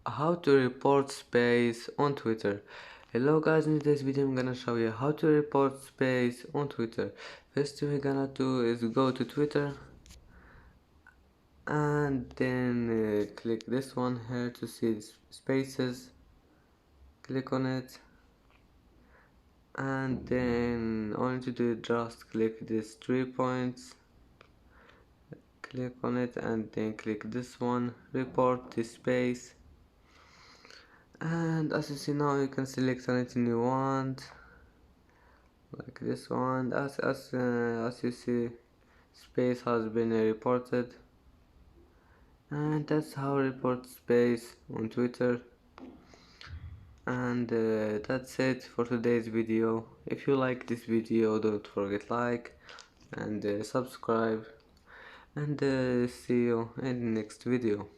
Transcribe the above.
How to report space on Twitter. Hello guys, in this video I'm gonna show you how to report space on Twitter. First thing we're gonna do is go to Twitter and then click this one here to see spaces. Click on it and then all you need to do is just click these 3 points, click on it and then click this one, report this space. And as you see now, you can select anything you want, like this one. As you see, space has been reported, and that's how I report space on Twitter. And that's it for today's video. If you like this video, don't forget like and subscribe, and see you in the next video.